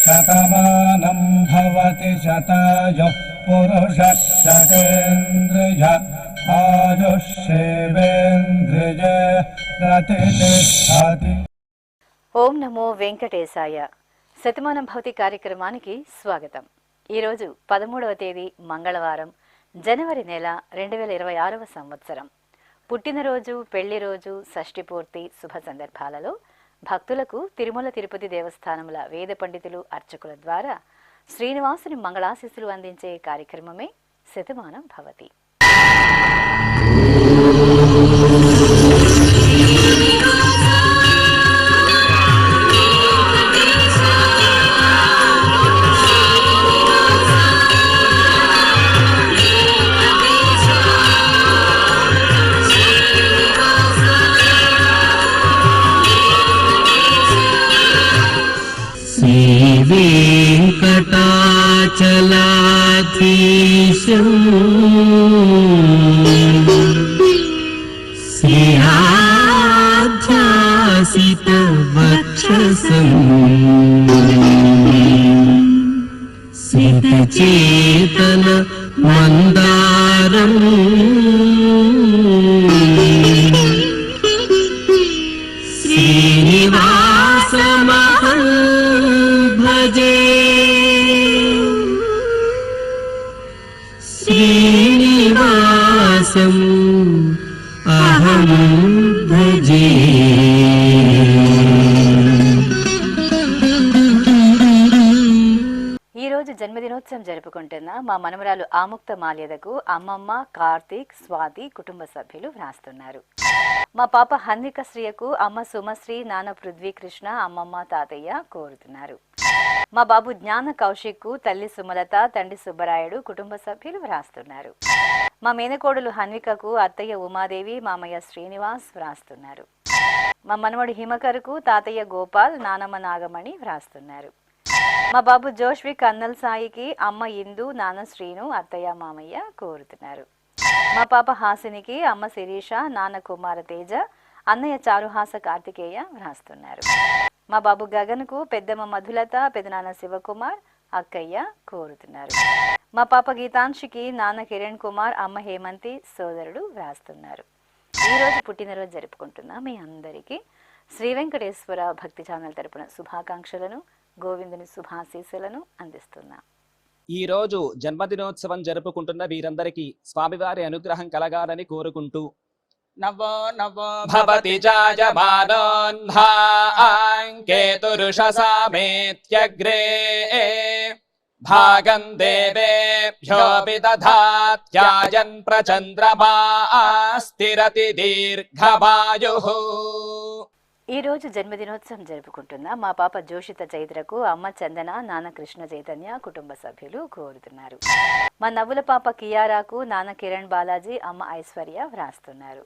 శతమానం భవతి శతాయుః పురుషः శతేంద్రియ ఆయుష్యేవేంద్రియ ప్రతిష్ఠతి. ఓం నమో వెంకటేశాయ. శతమానం భవతి కార్యక్రమానికి స్వాగతం. ఈరోజు 13వ తేదీ మంగళవారం, జనవరి నెల 2026వ సంవత్సరం. పుట్టినరోజు, పెళ్లి రోజు, షష్ఠి పూర్తి శుభ సందర్భాలలో భక్తులకు తిరుమల తిరుపతి దేవస్థానముల వేద పండితులు, అర్చకుల ద్వారా శ్రీనివాసుని మంగళాశీస్సులు అందించే కార్యక్రమమే శతమానం భవతి. వెంకటాచలాధీశం శ్రీయాధ్యాసితవక్షసం శ్రితచేతన మందారం శ్రీనివాసమహం భజే. శ్రీనివాసం అహం భజే. ఈరోజు జన్మదినోత్సవం జరుపుకుంటున్న మా మనమరాలు ఆముక్త మాల్యదకు అమ్మమ్మ, కార్తీక్, స్వాతి కుటుంబ సభ్యులు వ్రాస్తున్నారు. మా పాప హన్విక శ్రీయకు అమ్మ సుమశ్రీ, నాన్న పృథ్వీకృష్ణ, అమ్మమ్మ, తాతయ్య కోరుతున్నారు. మా బాబు జ్ఞాన కౌశిక్, తల్లి సుమలత, తండ్రి సుబ్బరాయుడు కుటుంబ సభ్యులు వ్రాస్తున్నారు. మా మేనకోడలు హన్వికకు అత్తయ్య ఉమాదేవి, మామయ్య శ్రీనివాస్ వ్రాస్తున్నారు. మా మనవడు హిమకర్కు తాతయ్య గోపాల్, నానమ్మ నాగమణి వ్రాస్తున్నారు. మా బాబు జోష్విక్ అన్నల్ సాయికి అమ్మ ఇందు, నాన్న శ్రీను, అత్తయ్య మామయ్య కోరుతున్నారు. మా పాప హాసినికి అమ్మ శిరీష, నాన్న కుమార తేజ, అన్నయ్య చారుహాస కార్తికేయ వ్రాస్తున్నారు. మా బాబు గగన్కు పెద్దమ్మ మధులత, పెదనాన్న శివకుమార్, అక్కయ్య కోరుతున్నారు. మా పాప గీతాంశికి నాన్న కిరణ్ కుమార్, అమ్మ హేమంతి, సోదరుడు వ్రాస్తున్నారు. ఈరోజు పుట్టినరోజు జరుపుకుంటున్న మీ అందరికీ శ్రీ వెంకటేశ్వర భక్తి ఛానల్ తరపున శుభాకాంక్షలను, గోవిందుని శుభాశీస్సులను అందిస్తున్నాం. ఈ రోజు జన్మదినోత్సవం జరుపుకుంటున్న వీరందరికీ స్వామివారి అనుగ్రహం కలగాలని కోరుకుంటూ నవో నవో భవతి జాయమానోన్హాంకేతురుషసామేత్యగ్రే భాగం దేవేభ్యో విదధాత్యాయన్ ప్రచంద్రమా స్థిరతి దీర్ఘమాయుః. ఈ రోజు జన్మదినోత్సవం జరుపుకుంటున్న మా పాప జోషిత చైత్రకు అమ్మ చందన, నాన్న కృష్ణ చైతన్య కుటుంబ సభ్యులు కోరుతున్నారు. మా నవ్వుల పాప కియారాకు నాన్న కిరణ్ బాలాజీ, అమ్మ ఐశ్వర్య వ్రాస్తున్నారు.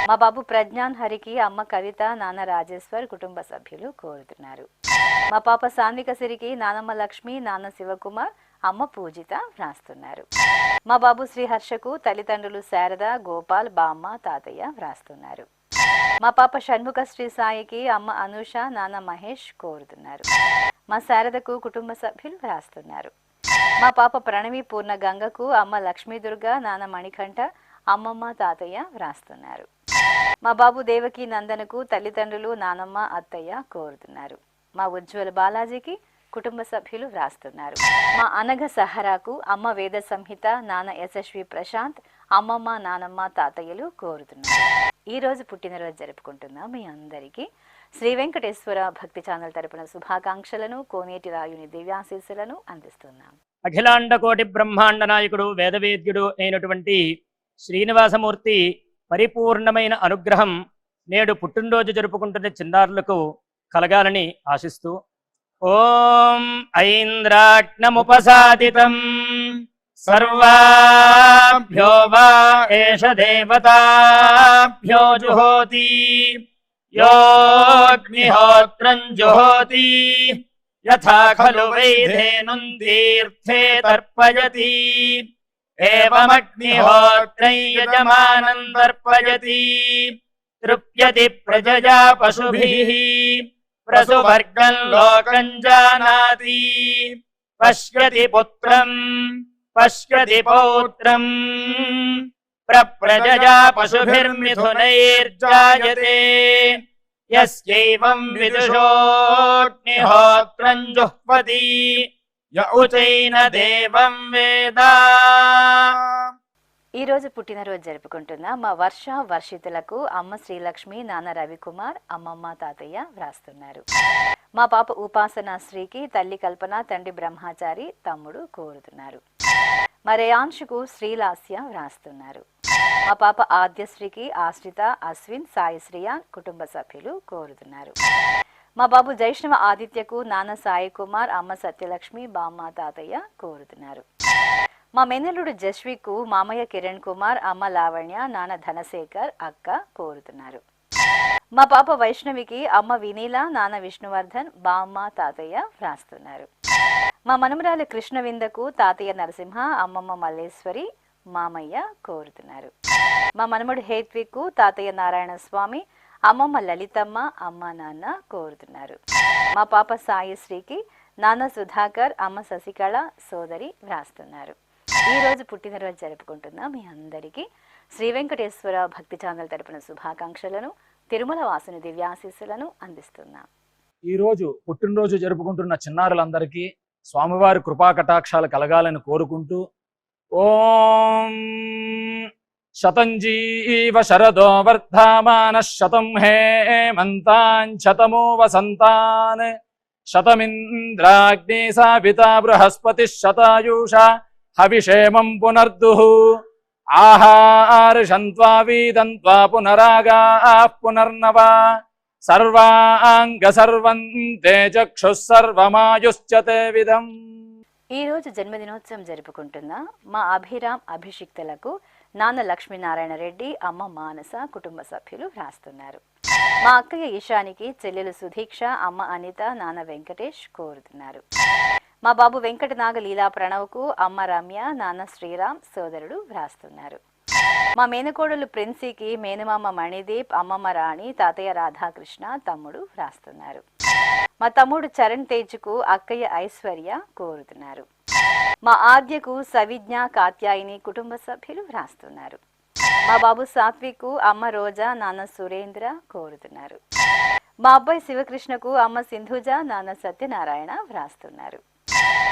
మా బాబు ప్రజ్ఞాన్ హరికి అమ్మ కవిత, నాన్న రాజేశ్వర్ కుటుంబ సభ్యులు కోరుతున్నారు. మా పాప సాన్విక సిరికి నానమ్మ లక్ష్మి, నాన్న శివకుమార్, అమ్మ పూజిత వ్రాస్తున్నారు. మా బాబు శ్రీహర్షకు తల్లిదండ్రులు శారద, గోపాల్, బామ్మ, తాతయ్య వ్రాస్తున్నారు. మా పాప షణ్ముఖ శ్రీ సాయికి అమ్మ అనూష, నాన్న మహేష్ కోరుతున్నారు. మా శారదకు కుటుంబ సభ్యులు వ్రాస్తున్నారు. మా పాప ప్రణవి పూర్ణ గంగకు అమ్మ లక్ష్మీదుర్గ, నాన్న మణికంఠ, అమ్మమ్మ, తాతయ్య వ్రాస్తున్నారు. మా బాబు దేవకి నందనకు తల్లిదండ్రులు, నానమ్మ, అత్తయ్య కోరుతున్నారు. మా ఉజ్వల బాలాజీకి కుటుంబ సభ్యులు వ్రాస్తున్నారు. మా అనఘ సహరాకు అమ్మ వేద సంహిత, నాన్న యశస్వి ప్రశాంత్, అమ్మమ్మ, నానమ్మ, తాతయ్యలు కోరుతున్నారు. ఈ రోజు పుట్టినరోజు జరుపుకుంటున్న మీ అందరికీ శ్రీ వెంకటేశ్వర భక్తి ఛానల్ తరపున శుభాకాంక్షలను, కోనేటి రాయుని దివ్యాశీస్సులను అందిస్తున్నాం. అఖిలాండ కోటి బ్రహ్మాండ నాయకుడు, వేదవేద్యుడు అయినటువంటి శ్రీనివాసమూర్తి పరిపూర్ణమైన అనుగ్రహం నేడు పుట్టినరోజు జరుపుకుంటున్న చిన్నారులకు కలగాలని ఆశిస్తూ ఓం ఐంద్రాగ్నముపసాదితం సర్వాభ్యో వా ఏష దేవతాభ్యో జుహోతి యోగ్నిహోత్రం జుహోతి యథా ఖలు వైధేనుం తీర్థే తర్పయతి ఏవమగ్నిహోత్రం యజమానం తర్పయతి तृप्यति प्रजया पशुभिः प्रसुवर्गं लोकं जानाति पश्यति पुत्रं पश्यति पौत्रं प्रजया पशुभिर्मिथुनैर्जायते यस्यैवं विदुषोऽग्निहोत्रं जुह्वति य उचैन देवं वेद। ఈ రోజు పుట్టినరోజు జరుపుకుంటున్న మా వర్షితులకు అమ్మ శ్రీలక్ష్మి, నాన్న రవికుమార్, అమ్మమ్మ, తాతయ్య వ్రాస్తున్నారు. మా పాప ఉపాసన శ్రీకి తల్లి కల్పన, తండ్రి బ్రహ్మచారి, తమ్ముడు కోరుతున్నారు. మా రేయాంశుకు శ్రీలాస్య వ్రాస్తున్నారు. మా పాప ఆద్యశ్రీకి ఆశ్రిత, అశ్విన్, సాయి శ్రీయాన్ కుటుంబ సభ్యులు కోరుతున్నారు. మా బాబు జైష్ణవ ఆదిత్యకు నాన్న సాయి కుమార్, అమ్మ సత్యలక్ష్మి, బామ్మ, తాతయ్య కోరుతున్నారు. మా మేనల్లుడు జస్వికు మామయ్య కిరణ్ కుమార్, అమ్మ లావణ్య, నాన్న ధనశేఖర్, అక్క కోరుతున్నారు. మా పాప వైష్ణవికి అమ్మ వినీల, నాన్న విష్ణువర్ధన్, బామ్మ, తాతయ్య వ్రాస్తున్నారు. మా మనమరాలి కృష్ణవిందకు తాతయ్య నరసింహ, అమ్మమ్మ మల్లేశ్వరి, మామయ్య కోరుతున్నారు. మా మనముడు హేత్వికు తాతయ్య నారాయణ స్వామి, అమ్మమ్మ లలితమ్మ, అమ్మ, నాన్న కోరుతున్నారు. మా పాప సాయిశ్రీకి నాన్న సుధాకర్, అమ్మ శశికళ, సోదరి వ్రాస్తున్నారు. ఈ రోజు పుట్టినరోజు జరుపుకుంటున్న మీ అందరికీ శ్రీ వెంకటేశ్వర భక్తి ఛానల్ తరపున శుభాకాంక్షలను, తిరుమల వాసుని దివ్యాశీస్సులను అందిస్తున్నాం. ఈ రోజు పుట్టినరోజు జరుపుకుంటున్న చిన్నారులందరికీ స్వామివారి కృపా కటాక్షాలు కలగాలని కోరుకుంటూ ఓం శతంజీవ శరదో వర్ధమాన శతం హేమంతాన్ శతమో వసంతాన్ శతమింద్రాగ్ని సావితా బృహస్పతి శతాయూషా హవిషేమం పునర్దుః ఆహార్షంత్వా వీదంత్వా పునరాగాః పునర్నవా సర్వాంగ సర్వంతే చక్షుః సర్వమాయుశ్చతే విధం. ఈ రోజు జన్మదినోత్సవం జరుపుకుంటున్న మా అభిరామ్, అభిషిక్తులకు నాన్న లక్ష్మీనారాయణ రెడ్డి, అమ్మ మానస కుటుంబ సభ్యులు వ్రాస్తున్నారు. మా అక్కయ్య ఈశానికి చెల్లెలు సుధీక్ష, అమ్మ అనిత, నాన్న వెంకటేష్ కోరుతున్నారు. మా బాబు వెంకటనాగ లీలా ప్రణవ్కు అమ్మ రమ్య, నాన్న శ్రీరామ్, సోదరుడు వ్రాస్తున్నారు. మా మేనకోడలు ప్రిన్సీకి మేనమామ మణిదీప్, అమ్మమ్మ రాణి, తాతయ్య రాధాకృష్ణ, తమ్ముడు వ్రాస్తున్నారు. మా తమ్ముడు చరణ్ తేజ్కు అక్కయ్య ఐశ్వర్య కోరుతున్నారు. మా ఆద్యకు సవిజ్ఞ, కాత్యాయిని కుటుంబ సభ్యులు వ్రాస్తున్నారు. మా బాబు సాత్వికు అమ్మ రోజా, నాన్న సురేంద్ర కోరుతున్నారు. మా అబ్బాయి శివకృష్ణకు అమ్మ సింధుజ, నాన్న సత్యనారాయణ వ్రాస్తున్నారు.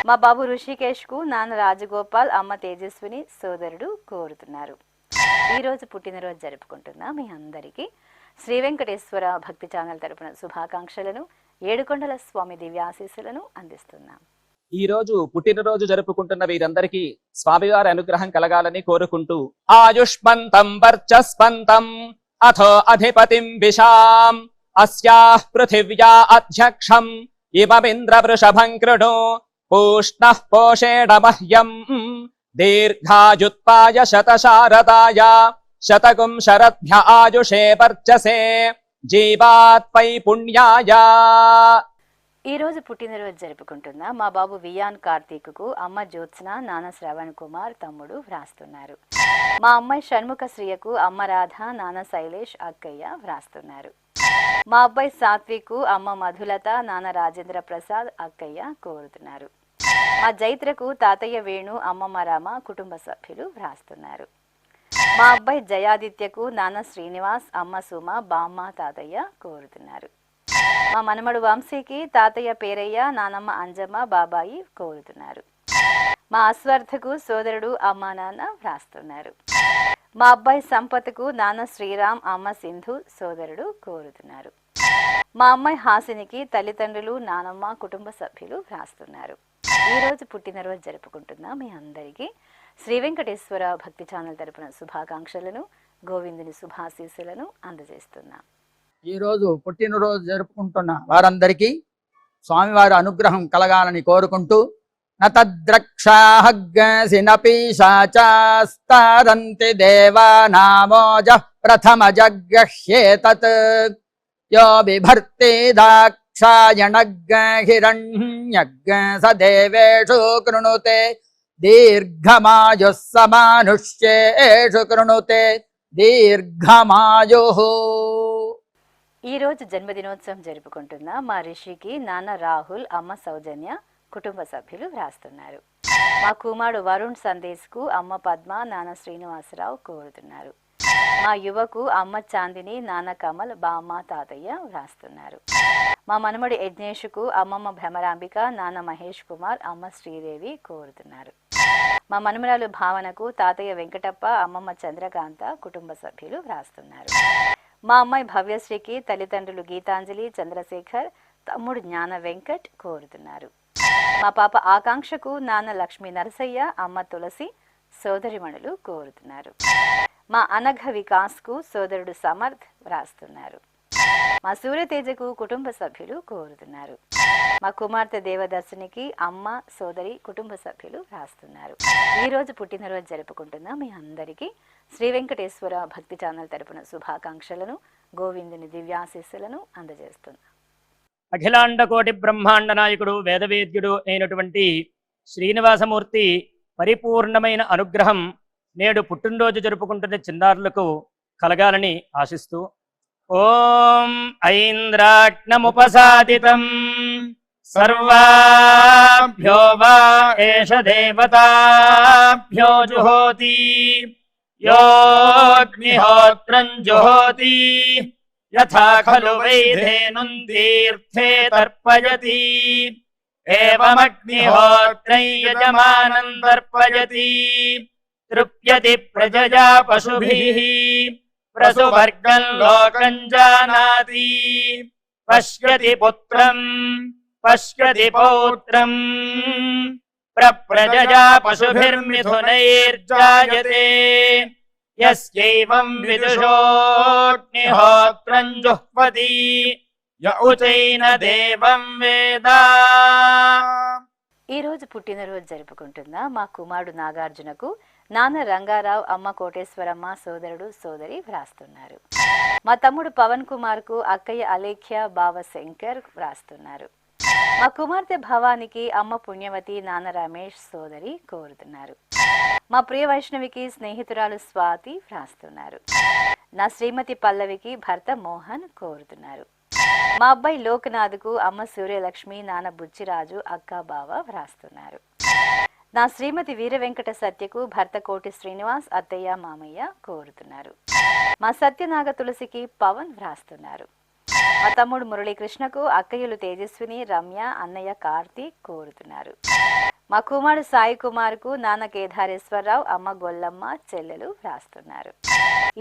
మా బాబు ఋషికేష్కు నాన్న రాజగోపాల్, అమ్మ తేజస్విని, సోదరుడు కోరుతున్నారు. ఈ రోజు పుట్టినరోజు జరుపుకుంటున్న మీ అందరికీ శ్రీ వెంకటేశ్వర భక్తి ఛానల్ తరపున శుభాకాంక్షలను, ఏడుకొండల స్వామి దివ్యాశీస్సులను అందిస్తున్నాం. ఈ రోజు పుట్టినరోజు జరుపుకుంటున్న వీరందరికీ స్వామివారి అనుగ్రహం కలగాలని కోరుకుంటూ ఆయుష్మంతం వర్చస్వంతం అథో అధిపతిం విశాం అస్యాః పృథివ్యా అధ్యక్షం ఇమమింద్ర వృషభం కృణు పూష్ణః పోషేణ మహ్యం దీర్ఘాయుత్పాయ శతశారదాయ శతకుం శరద్భ్య ఆయుషే వర్చసే జీవాత్పై పుణ్యాయ. ఈ రోజు పుట్టినరోజు జరుపుకుంటున్న మా బాబు వియాన్ కార్తీక్కు అమ్మ జ్యోత్స్న, నాన్న శ్రవణ్ కుమార్, తమ్ముడు వ్రాస్తున్నారు. మా అమ్మాయి షణ్ముఖ శ్రీయకు అమ్మ రాధ, నాన్న శైలేష్, అక్కయ్య వ్రాస్తున్నారు. మా అబ్బాయి సాత్వికు అమ్మ మధులత, నాన్న రాజేంద్ర ప్రసాద్, అక్కయ్య కోరుతున్నారు. మా జైత్రకు తాతయ్య వేణు, అమ్మమ్మ రామ కుటుంబ సభ్యులు వ్రాస్తున్నారు. మా అబ్బాయి జయాదిత్యకు నాన్న శ్రీనివాస్, అమ్మ సుమ, బామ్మ, తాతయ్య కోరుతున్నారు. మా మనమడు వంశీకి తాతయ్య పేరయ్య, నానమ్మ అంజమ్మ, బాబాయి కోరుతున్నారు. మా అస్వర్ధకు సోదరుడు, అమ్మ, నాన్న వ్రాస్తున్నారు. మా అబ్బాయి సంపత్కు నాన్న శ్రీరామ్, అమ్మ సింధు, సోదరుడు కోరుతున్నారు. మా అమ్మాయి హాసినికి తల్లిదండ్రులు, నానమ్మ కుటుంబ సభ్యులు వ్రాస్తున్నారు. ఈ రోజు పుట్టినరోజు జరుపుకుంటున్న మీ అందరికీ శ్రీ వెంకటేశ్వర భక్తి ఛానల్ తరపున శుభాకాంక్షలను, గోవిందుని శుభాశీస్సులను అందజేస్తున్నాం. ఈరోజు పుట్టినరోజు జరుపుకుంటున్న వారందరికీ స్వామివారి అనుగ్రహం కలగాలని కోరుకుంటూ నతద్రక్షాహగ్గసినపీశాచాస్తారంతి దేవానామోజ ప్రథమ జగ్గహ్యేతత్ యో బిభర్తి దాక్షాయణగ్గ హిరణ్యగ్గ స దేవేషు కృణుతే దీర్ఘమాయుః సమానుష్యేషు కృణుతే దీర్ఘమాయుః. ఈ రోజు జన్మదినోత్సవం జరుపుకుంటున్న మా రిషికి నాన్న రాహుల్, అమ్మ సౌజన్య కుటుంబ సభ్యులు వ్రాస్తున్నారు. మా కుమారుడు వరుణ్ సందేశ్కు అమ్మ పద్మ, నాన్న శ్రీనివాసరావు కోరుతున్నారు. మా యువకు అమ్మ చాందిని, నాన్న కమల్, బామ్మ, తాతయ్య వ్రాస్తున్నారు. మా మనమడి యజ్ఞేష్కు అమ్మమ్మ భ్రమరాంబిక, నాన్న మహేష్ కుమార్, అమ్మ శ్రీదేవి కోరుతున్నారు. మా మనుమరాలు భావనకు తాతయ్య వెంకటప్ప, అమ్మమ్మ చంద్రకాంత కుటుంబ సభ్యులు వ్రాస్తున్నారు. మా అమ్మాయి భవ్యశ్రీకి తల్లిదండ్రులు గీతాంజలి, చంద్రశేఖర్, తమ్ముడు జ్ఞాన వెంకట్ కోరుతున్నారు. మా పాప ఆకాంక్షకు నాన్న లక్ష్మీ నరసయ్య, అమ్మ తులసి, సోదరిమణులు కోరుతున్నారు. మా అనఘ వికాస్కు సోదరుడు సమర్థ్ వ్రాస్తున్నారు. మా సూర్యతేజకు కుటుంబ సభ్యులు కోరుతున్నారు. మా కుమార్తె దేవదర్శినికి అమ్మ, సోదరి కుటుంబ సభ్యులు వ్రాస్తున్నారు. ఈ రోజు పుట్టినరోజు జరుపుకుంటున్న మీ అందరికీ శ్రీ వెంకటేశ్వర భక్తి ఛానల్ తరపున శుభాకాంక్షలను, గోవిందుని దివ్యాశీస్సులను అందజేస్తున్నాం. అఖిలాండ కోటి బ్రహ్మాండ నాయకుడు, వేదవేద్యుడు అయినటువంటి శ్రీనివాసమూర్తి పరిపూర్ణమైన అనుగ్రహం నేడు పుట్టినరోజు జరుపుకుంటున్న చిన్నారులకు కలగాలని ఆశిస్తూ ఓం ఐంద్రాగ్నముపసాదితం సర్వాభ్యో వా ఏష దేవతాభ్యో జుహోతి యోగ్నిహోత్రం జుహోతి యథా ఖలు వైధేనుం తీర్థే తర్పయతి ఏవమగ్నిహోత్రం యజమానం తర్పయతి తృప్యతి ప్రజయా పశుభిః ప్రసువర్గం లోకం జానాతి పశ్యతి పుత్రం పశ్యతి పౌత్రం ప్రజయా పశుభిర్మిథునైర్జాయతే యస్యైవం విదుషోऽగ్నిహోత్రం జుహ్వతి య ఉచైన దేవం వేద. ఈ రోజు పుట్టినరోజు జరుపుకుంటున్న మా కుమారుడు నాగార్జునకు నాన్న రంగారావు, అమ్మ కోటేశ్వరమ్మ, సోదరుడు సోదరి వ్రాస్తున్నారు. మా తమ్ముడు పవన్ కుమార్కు అక్కయ్య అలేఖ్య, బావ శంకర్ వ్రాస్తున్నారు. మా కుమార్తె భవానికి అమ్మ పుణ్యవతి, నాన్న రమేష్, సోదరి కోరుతున్నారు. మా ప్రియ వైష్ణవికి స్నేహితురాలు స్వాతి వ్రాస్తున్నారు. నా శ్రీమతి పల్లవికి భర్త మోహన్ కోరుతున్నారు. మా అబ్బాయి లోకనాథ్కు అమ్మ సూర్యలక్ష్మి, నాన్న బుచ్చిరాజు, అక్క బావ వ్రాస్తున్నారు. నా శ్రీమతి వీర వెంకట సత్యకు భర్త కోటి శ్రీనివాస్, అత్తయ్య మామయ్య కోరుతున్నారు. మా సత్యనాగ తులసికి పవన్ వ్రాస్తున్నారు. మా తమ్ముడు మురళీకృష్ణకు అక్కయ్యలు తేజస్విని, రమ్య, అన్నయ్య కార్తీక్ కోరుతున్నారు. మా కుమారుడు సాయి కుమార్కు నాన్న కేదారేశ్వరరావు, అమ్మ గొల్లమ్మ, చెల్లెలు వ్రాస్తున్నారు.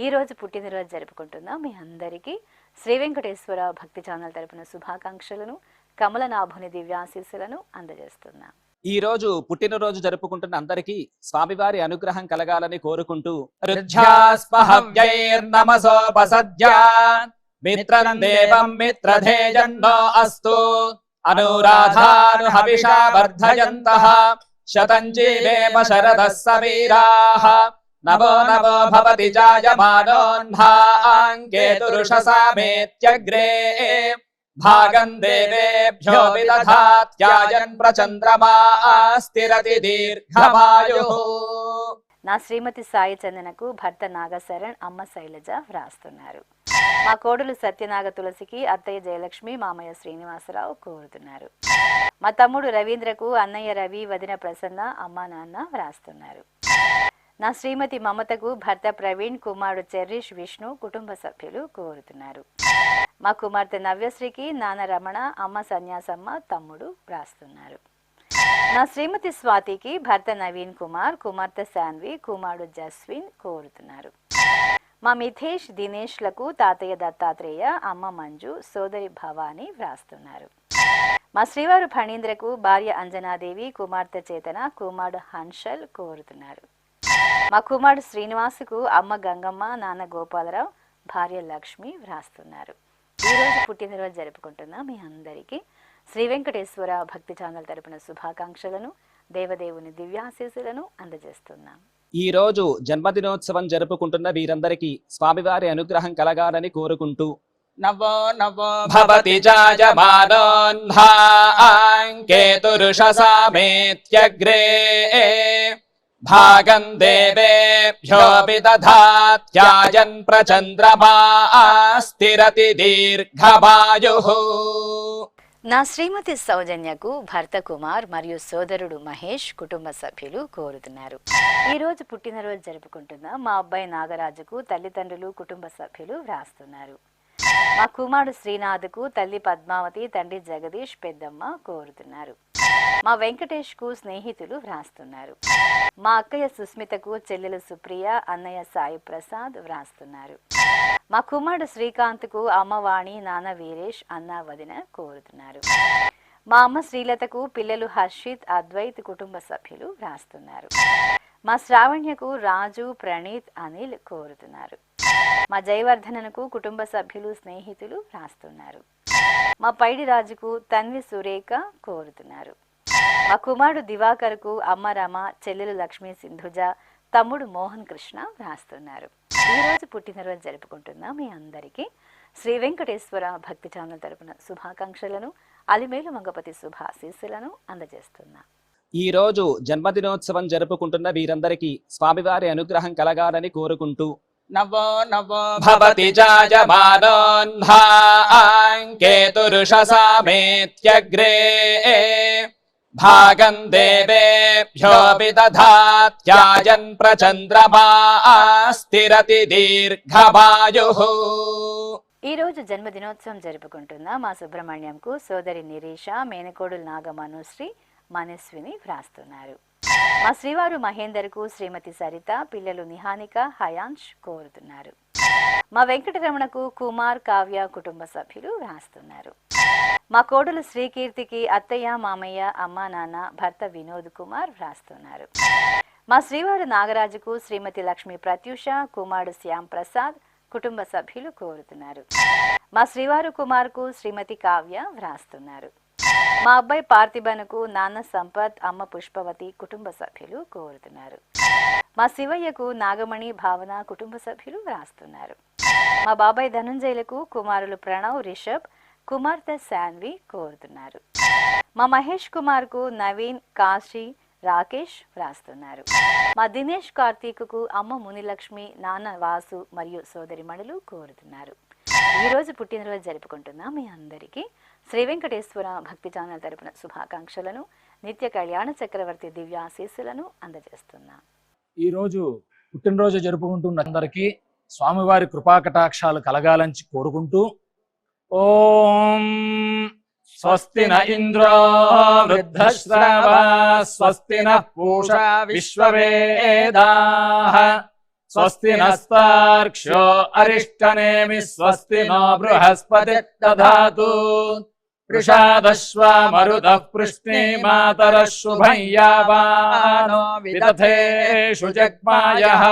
ఈ రోజు పుట్టినరోజు జరుపుకుంటున్న మీ అందరికీ శ్రీ వెంకటేశ్వర భక్తి ఛానల్ తరపున శుభాకాంక్షలను, కమలనాభుని దివ్యాశీస్సులను అందజేస్తున్నాం. ఈ రోజు పుట్టినరోజు జరుపుకుంటున్న అందరికీ స్వామివారి అనుగ్రహం కలగాలని కోరుకుంటూ రుధ్యాస్పహవ్యైర్నమసోపసద్యా మిత్రం దేవం మిత్రధేజన్నో అస్తు అనురాధానుహవిషా వర్ధయంతః శతం జీవేమ శరదః సమీరాః నవో నవో భవతి జాయమానోన్హాంకేతురుషసామేత్యగ్రే భాగం దేవేభ్యో విదధాత్యాయన్ ప్రచంద్రమా స్థిరతి దీర్ఘమాయుః. నా శ్రీమతి సాయి చందనకు భర్త నాగశరణ్, అమ్మ శైలజ వ్రాస్తున్నారు. మా కోడలు సత్యనాగ తులసికి అత్తయ్య జయలక్ష్మి, మామయ్య శ్రీనివాసరావు కోరుతున్నారు. మా తమ్ముడు రవీంద్రకు అన్నయ్య రవి, వదిన ప్రసన్న, అమ్మ నాన్న వ్రాస్తున్నారు. నా శ్రీమతి మమతకు భర్త ప్రవీణ్, కుమారుడు చెర్రీష్, విష్ణు కుటుంబ సభ్యులు కోరుతున్నారు. మా కుమార్తె నవ్యశ్రీకి నాన్న రమణ, అమ్మ సన్యాసమ్మ, తమ్ముడు వ్రాస్తున్నారు. నా శ్రీమతి స్వాతికి భర్త నవీన్ కుమార్, కుమార్తె శాన్వి, కుమారుడు జస్విన్ కోరుతున్నారు. మా మిథేష్, దినేష్లకు తాతయ్య దత్తాత్రేయ, అమ్మ మంజు, సోదరి భవాని వ్రాస్తున్నారు. మా శ్రీవారు ఫణీంద్రకు భార్య అంజనాదేవి, కుమార్తె చేతన, కుమారుడు హన్షల్ కోరుతున్నారు. మా కుమారుడు శ్రీనివాసుకు అమ్మ గంగమ్మ, నాన్న గోపాలరావు, భార్య లక్ష్మి వ్రాస్తున్నారు. ఈ రోజు పుట్టినరోజు జరుపుకుంటున్న మీ అందరికీ శ్రీ వెంకటేశ్వర భక్తి ఛానల్ తరపున శుభాకాంక్షలను, దేవదేవుని దివ్యాశీస్సులను అందజేస్తున్నాం. ఈ రోజు జన్మదినోత్సవం జరుపుకుంటున్న వీరందరికీ స్వామివారి అనుగ్రహం కలగాలని కోరుకుంటూ నవో నవో భవతి జాయమానోన్హాంకేతురుషసామేత్యగ్రే భాగం దేవేభ్యోऽపి దధాత్యాయన్ ప్రచంద్రమా స్థిరతి దీర్ఘమాయుః. నా శ్రీమతి సౌజన్యకు భర్త కుమార్ మరియు సోదరుడు మహేష్ కుటుంబ సభ్యులు కోరుతున్నారు. ఈ రోజు పుట్టినరోజు జరుపుకుంటున్న మా అబ్బాయి నాగరాజుకు తల్లిదండ్రులు కుటుంబ సభ్యులు వ్రాస్తున్నారు. మా కుమారుడు శ్రీనాథ్కు తల్లి పద్మావతి, తండ్రి జగదీష్, పెద్దమ్మ కోరుతున్నారు. మా వెంకటేష్ కు స్నేహితులు వ్రాస్తున్నారు. మా అక్కయ్య సుస్మితకు చెల్లెలు సుప్రియ, అన్నయ్య సాయి ప్రసాద్ వ్రాస్తున్నారు. మా కుమారుడు శ్రీకాంత్కు అమ్మవాణి, నాన్న వీరేష్, అన్న వదిన కోరుతున్నారు. మా అమ్మ శ్రీలతకు పిల్లలు హర్షిత్, అద్వైత్ కుటుంబ సభ్యులు వ్రాస్తున్నారు. మా శ్రావణ్యకు రాజు, ప్రణీత్, అనిల్ కోరుతున్నారు. మా జయవర్ధనకు కుటుంబ సభ్యులు స్నేహితులు వ్రాస్తున్నారు. మా పైడి రాజుకు తన్వి సురేఖ కోరుతున్నారు. మా కుమారుడు దివాకర్కు అమ్మ రమ, చెల్లెలు లక్ష్మీ సింధుజ, తమ్ముడు మోహన్ కృష్ణ వ్రాస్తున్నారు. ఈరోజు పుట్టినరోజు జరుపుకుంటున్న మీ అందరికీ శ్రీ వెంకటేశ్వర భక్తి ఛానల్ తరపున శుభాకాంక్షలను, అలిమేలు మంగపతి శుభాశీస్సులను అందజేస్తున్నా. ఈ రోజు జన్మదినోత్సవం జరుపుకుంటున్న వీరందరికీ స్వామివారి అనుగ్రహం కలగాలని కోరుకుంటూ నవో నవో భవతి జాయమానోన్హాంకేతురుషసామేత్యగ్రే భాగం దేవేభ్యోऽపి దధాత్యాయన్ ప్రచంద్రమా స్థిరతి దీర్ఘమాయుః. ఈ రోజు జన్మదినోత్సవం జరుపుకుంటున్న మా సుబ్రహ్మణ్యంకు సోదరి నిరీష, మేనకోడులు నాగమనుశ్రీ, మనస్విని వ్రాస్తున్నారు. మా శ్రీవారు మహేందర్కు శ్రీమతి సరిత, పిల్లలు నిహానిక, హయాన్ష్ కోరుతున్నారు. మా వెంకటరమణకు కుమార్, కావ్య కుటుంబ సభ్యులు వ్రాస్తున్నారు. మా కోడలు శ్రీకీర్తికి అత్తయ్య, మామయ్య, అమ్మ, నాన్న, భర్త వినోద్ కుమార్ వ్రాస్తున్నారు. మా శ్రీవారు నాగరాజుకు శ్రీమతి లక్ష్మి ప్రత్యూష, కుమారుడు శ్యామ్ ప్రసాద్ కుటుంబ సభ్యులు కోరుతున్నారు. మా శ్రీవారు కుమార్కు శ్రీమతి కావ్య వ్రాస్తున్నారు. మా అబ్బాయి పార్థిబనుకు నాన్న సంపత్, అమ్మ పుష్పవతి కుటుంబ సభ్యులు కోరుతున్నారు. మా శివయ్యకు నాగమణి, భావన కుటుంబ సభ్యులు వ్రాస్తున్నారు. మా బాబాయ్ ధనుంజయులకు కుమారులు ప్రణవ్, రిషబ్, కుమార్తె శాన్వి కోరుతున్నారు. మా మహేష్ కుమార్కు నవీన్, కాశీ, రాకేష్ వ్రాస్తున్నారు. మా దినేష్ కార్తీక్కు అమ్మ మునిలక్ష్మి, నాన్న వాసు మరియు సోదరిమణులు కోరుతున్నారు. ఈ రోజు పుట్టినరోజు జరుపుకుంటున్న మీ అందరికీ శ్రీ వెంకటేశ్వర భక్తి ఛానల్ తరపున శుభాకాంక్షలను, నిత్య కళ్యాణ చక్రవర్తి దివ్యాశీస్సులను అందజేస్తున్నా. ఈ రోజు పుట్టినరోజు జరుపుకుంటున్న అందరికీ స్వామివారి కృపాకటాక్షాలు కలగాలని కోరుకుంటూ ఓం స్వస్తి న ఇంద్రో వృద్ధశ్రవా స్వస్తి నః పూషా విశ్వవేదాః స్వస్తి నస్తార్క్ష్యో అరిష్టనేమి స్వస్తి నో బృహస్పతి దధాతు వృషాదశ్వా మరుతః పృష్ణే మాతరః శుభం యావానో విదథేషు జగ్మాయః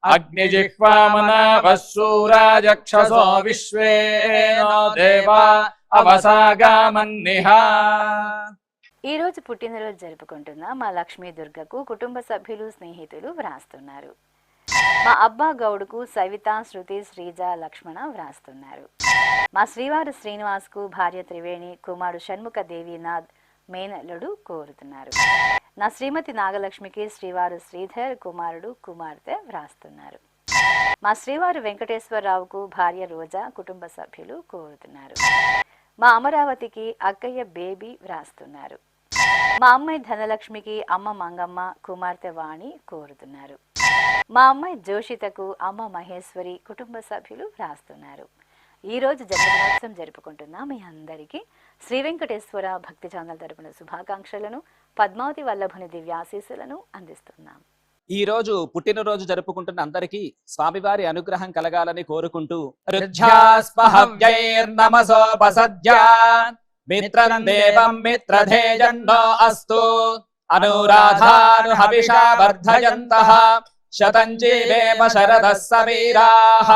అగ్నిజిహ్వామనాభः శూరాజక్షసో విశ్వేనో దేవా అవసాగామన్నిహా. ఈ రోజు పుట్టినరోజు జరుపుకుంటున్న మా లక్ష్మీ దుర్గకు కుటుంబ సభ్యులు స్నేహితులు వ్రాస్తున్నారు. మా అబ్బా గౌడ్కు సవిత, శృతి, శ్రీజ, లక్ష్మణ వ్రాస్తున్నారు. మా శ్రీవారు శ్రీనివాస్కు భార్య త్రివేణి, కుమారుడు షణ్ముఖ దేవీనాథ్, మేనల్లుడు కోరుతున్నారు. నా శ్రీమతి నాగలక్ష్మికి శ్రీవారు శ్రీధర్, కుమారుడు కుమార్తె వ్రాస్తున్నారు. మా శ్రీవారు వెంకటేశ్వరరావుకు భార్య రోజా కుటుంబ సభ్యులు కోరుతున్నారు. మా అమరావతికి అక్కయ్య బేబీ వ్రాస్తున్నారు. మా అమ్మాయి ధనలక్ష్మికి అమ్మ మంగమ్మ, కుమార్తె వాణి కోరుతున్నారు. మా అమ్మాయి జోషితకు అమ్మ మహేశ్వరి కుటుంబ సభ్యులు వ్రాస్తున్నారు. ఈ రోజు జన్మదినోత్సవం జరుపుకుంటున్న మీ అందరికీ శ్రీ వెంకటేశ్వర భక్తి ఛానల్ తరపున శుభాకాంక్షలను, పద్మావతి వల్లభుని దివ్యాశీస్సులను అందిస్తున్నాం. ఈ రోజు పుట్టినరోజు జరుపుకుంటున్న అందరికీ స్వామివారి అనుగ్రహం కలగాలని కోరుకుంటూ రుధ్యాస్మహవ్యైర్నమసోపసద్యా మిత్రం దేవం మిత్రధేజన్నో అస్తు అనురాధానుహవిషా వర్ధయంతః శతం జీవేమ శరదః సమీరాః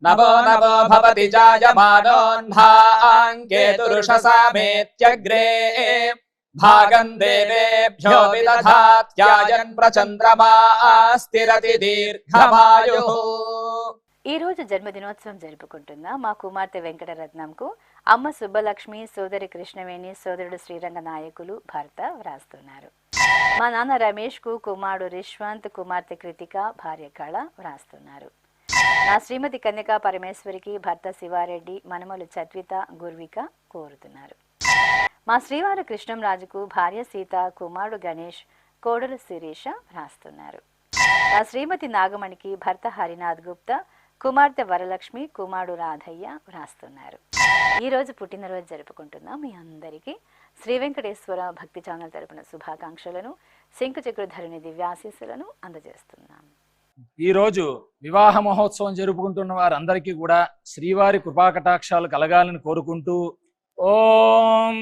నవో నవో భవతి జాయమానోన్హాంకేతురుషసామేత్యగ్రే భాగం దేవేభ్యో విదధాత్యాయన్ ప్రచంద్రమా స్థిరతి దీర్ఘమాయుః. ఈ రోజు జన్మదినోత్సవం జరుపుకుంటున్న మా కుమార్తె వెంకటరత్నంకు అమ్మ సుబ్బలక్ష్మి, సోదరి కృష్ణవేణి, సోదరుడు శ్రీరంగ నాయకులు, భర్త వ్రాస్తున్నారు. మా నాన్న రమేష్కు కుమారుడు రిష్వంత్, కుమార్తె కృతిక, భార్య కళ వ్రాస్తున్నారు. నా శ్రీమతి కన్యకా పరమేశ్వరికి భర్త శివారెడ్డి, మనమలు చత్విత, గుర్విక కోరుతున్నారు. మా శ్రీవారు కృష్ణంరాజుకు భార్య సీత, కుమారుడు గణేష్, కోడలు శిరీష వ్రాస్తున్నారు. నా శ్రీమతి నాగమణికి భర్త హరినాథ్ గుప్తా, కుమార్తె వరలక్ష్మి, కుమారుడు రాధయ్య వ్రాస్తున్నారు. ఈరోజు పుట్టినరోజు జరుపుకుంటున్న మీ అందరికీ శ్రీ వెంకటేశ్వర భక్తి ఛానల్ తరపున శుభాకాంక్షలను, శంకుచక్రధరుని దివ్యాశీస్సులను అందజేస్తున్నాం. ఈరోజు వివాహ మహోత్సవం జరుపుకుంటున్న వారందరికీ కూడా శ్రీవారి కృపాకటాక్షాలు కలగాలని కోరుకుంటూ ఓం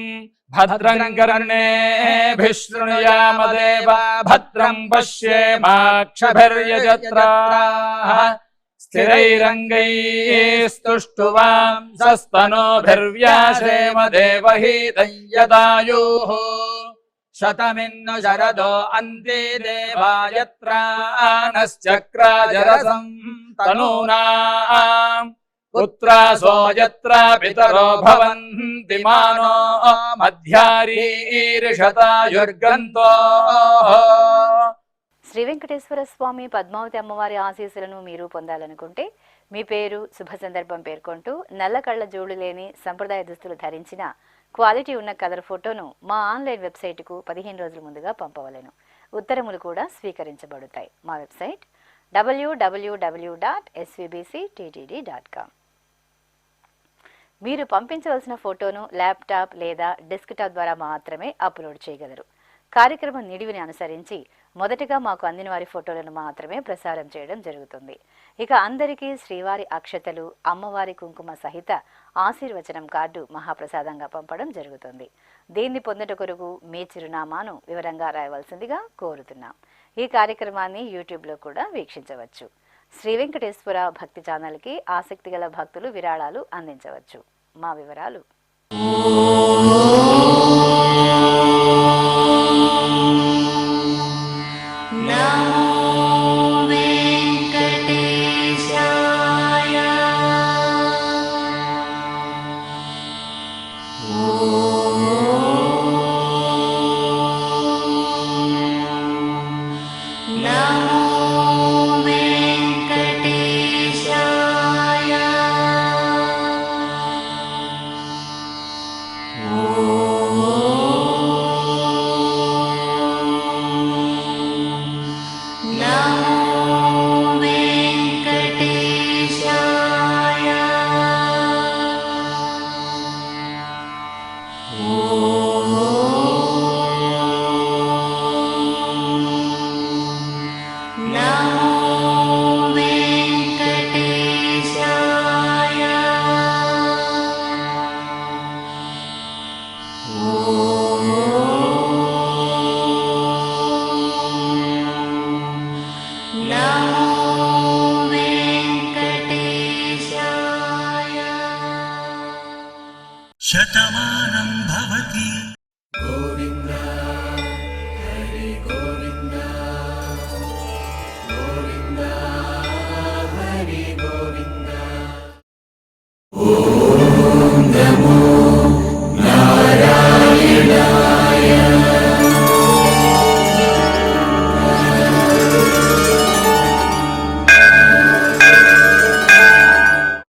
భద్రం కర్ణేభిః శృణుయామ దేవా భద్రం పశ్యేమాక్షభిర్యజత్రాః స్థిరైరంగైస్తుష్టువాంసస్తనోభిర్వ్యాసేమ దేవహీతం యదాయుః శతమిన్ను శరదో అంతే దేవాయత్రానశ్చక్రాజరసం తనూనాం పుత్రాసో యత్ర పితరో భవంతి మానో మధ్యారీర్షతాయుర్గంతో. శ్రీ వెంకటేశ్వర స్వామి పద్మావతి అమ్మవారి ఆశీస్సులను మీరు పొందాలనుకుంటే మీ పేరు, శుభ సందర్భం పేర్కొంటూ నల్ల కళ్ళ జోడు లేని సంప్రదాయ దుస్తులు ధరించిన క్వాలిటీ ఉన్న కలర్ ఫోటోను మా ఆన్లైన్ వెబ్సైట్కు 15 రోజుల ముందుగా పంపవలెను. ఉత్తరములు కూడా స్వీకరించబడతాయి. మా వెబ్సైట్ www.svbcttd.com. మీరు పంపించవలసిన ఫోటోను ల్యాప్టాప్ లేదా డెస్క్టాప్ ద్వారా మాత్రమే అప్లోడ్ చేయగలరు. కార్యక్రమం నిడివిని అనుసరించి మొదటగా మాకు అందిన వారి ఫోటోలను మాత్రమే ప్రసారం చేయడం జరుగుతుంది. ఇక అందరికీ శ్రీవారి అక్షతలు, అమ్మవారి కుంకుమ సహిత ఆశీర్వచనం కార్డు మహాప్రసాదంగా పంపడం జరుగుతుంది. దీన్ని పొందుట కొరకు మీ చిరునామాను వివరంగా రాయవలసిందిగా కోరుతున్నాం. ఈ కార్యక్రమాన్ని యూట్యూబ్లో కూడా వీక్షించవచ్చు. శ్రీ వెంకటేశ్వర భక్తి ఛానల్కి ఆసక్తి గల భక్తులు విరాళాలు అందించవచ్చు. మా వివరాలు శతమానం భవతి